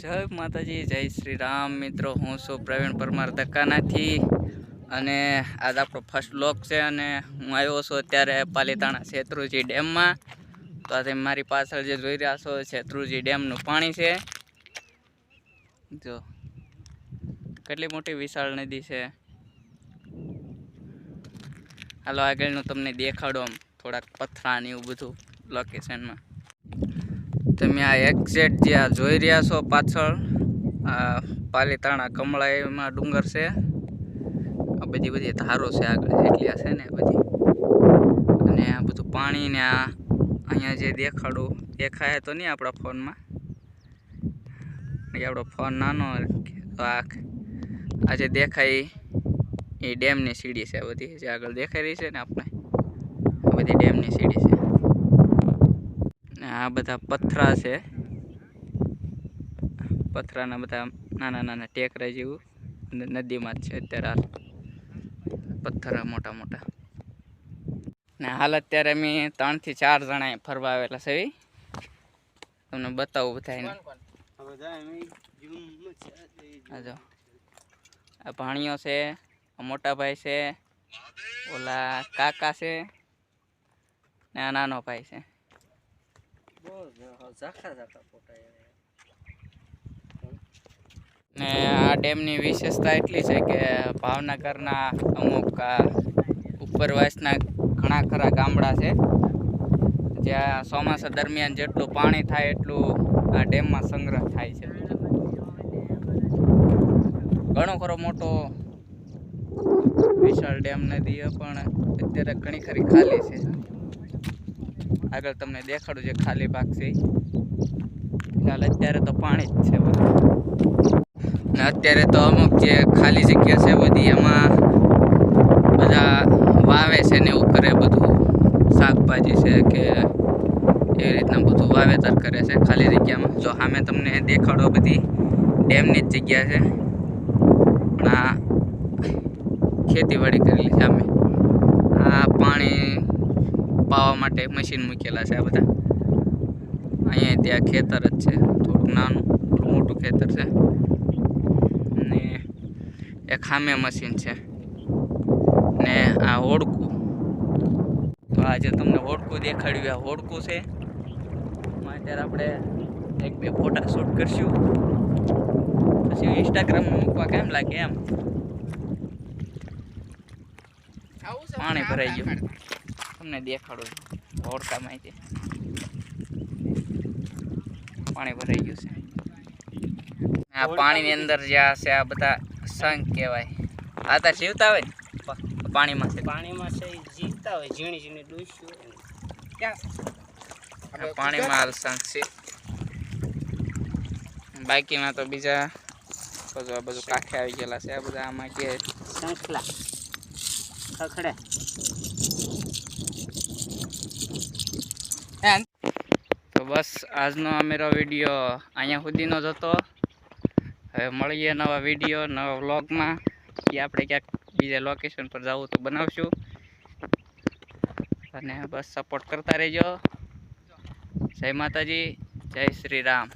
જય માતાજી, જય શ્રી રામ. મિત્રો, હું છું પ્રવીણ પરમાર ધક્કાનાથી અને આજ આપણો ફર્સ્ટ બ્લોગ છે અને હું આવ્યો છું અત્યારે પાલીતાણા શેત્રુંજી ડેમમાં. તો આ તમે મારી પાછળ જે જોઈ રહ્યા છો શેત્રુંજી ડેમનું પાણી છે. જો કેટલી મોટી વિશાળ નદી છે. હાલો આગળનું તમને દેખાડો થોડાક પથરા ને એવું બધું લોકેશનમાં. તમે આ એક્ઝેક્ટ જે આ જોઈ રહ્યા છો પાછળ આ પાલીતાણા કમળાઈમાં ડુંગર છે. આ બધી ધારો છે આગળ જેટલી છે ને બધી, અને આ બધું પાણી ને આ અહીંયા જે દેખાય તો નહીં આપણા ફોનમાં, આપણો ફોન નાનો. તો આ જે દેખાય એ ડેમની સીડી છે. બધી જે આગળ દેખાઈ રહી છે ને આપણે, આ બધી ડેમની સીડી છે. આ બધા પથરા છે, પથરાના બધા નાના નાના ટેકરા જેવું નદીમાં જ છે અત્યારે હાલ પથ્થર મોટા મોટા. ને હાલ અત્યારે અમે 3 થી 4 જણા ફરવા આવેલા છે. તમને બતાવું બધાને. આ ભાણીઓ છે, મોટા ભાઈ છે, ઓલા કાકા છે ને આ નાનો ભાઈ છે. ને આ ડેમની વિશેષતા એટલી છે કે ભાવનગરના અમુક ઉપરવાસના ઘણા ખરા ગામડા છે જ્યાં ચોમાસા દરમિયાન જેટલું પાણી થાય એટલું આ ડેમમાં સંગ્રહ થાય છે. ઘણો ખરો મોટો વિશાળ ડેમ નદી પણ અત્યારે ઘણી ખરી ખાલી છે. આગળ તમને દેખાડું જે ખાલી ભાગ છે હાલ અત્યારે તો પાણી જ છે બધું. ને અત્યારે તો અમુક જે ખાલી જગ્યા છે બધી એમાં બધા વાવે છે ને એવું કરે, બધું શાકભાજી છે કે એવી રીતના બધું વાવેતર કરે છે ખાલી જગ્યામાં. જો સામે તમને દેખાડો બધી ડેમની જ જગ્યા છે, પણ આ ખેતીવાડી કરેલી છે. અમે આ પાણી પાવા માટે મશીન મૂકેલા છે. આ બધા અહીંયા ત્યાં ખેતર જ છે, થોડુંક નાનું થોડું મોટું ખેતર છે ને એક સામે મશીન છે ને આ હોડકું. તો આજે તમને હોડકું દેખાડ્યું. આ હોડકું છે. અત્યારે આપણે 1-2 ફોટા શૂટ કરશું, પછી ઇન્સ્ટાગ્રામમાં મૂકવા કેમ લાગે એમ. પાણી ભરાઈ ગયું, તમને દેખાડું હોડકામાં છે પાણી ભરાઈ ગયું છે. આ પાણીની અંદર જ્યાં છે આ બધા શંખ કહેવાય. આ તાર જીવતા હોય ને પાણીમાં છે, પાણીમાં છે જીવતા હોય, ઝીણી ઝીણી ડૂસ્યું ક્યાં પાણીમાં હાલ શંખ છે. બાકીમાં તો બીજા બધું આ બધું કાંઠે આવી ગયેલા છે. આ બધા આમાં કે શંખલા ખખડે. તો બસ આજનો અમારો વિડીયો અહીંયા સુધીનો જ હતો. હવે મળીએ નવા વિડીયો નવા વ્લોગમાં. એ આપણે ક્યાંક બીજા લોકેશન પર જવું તો બનાવશું. અને બસ સપોર્ટ કરતા રહેજો. જય માતાજી, જય શ્રી રામ.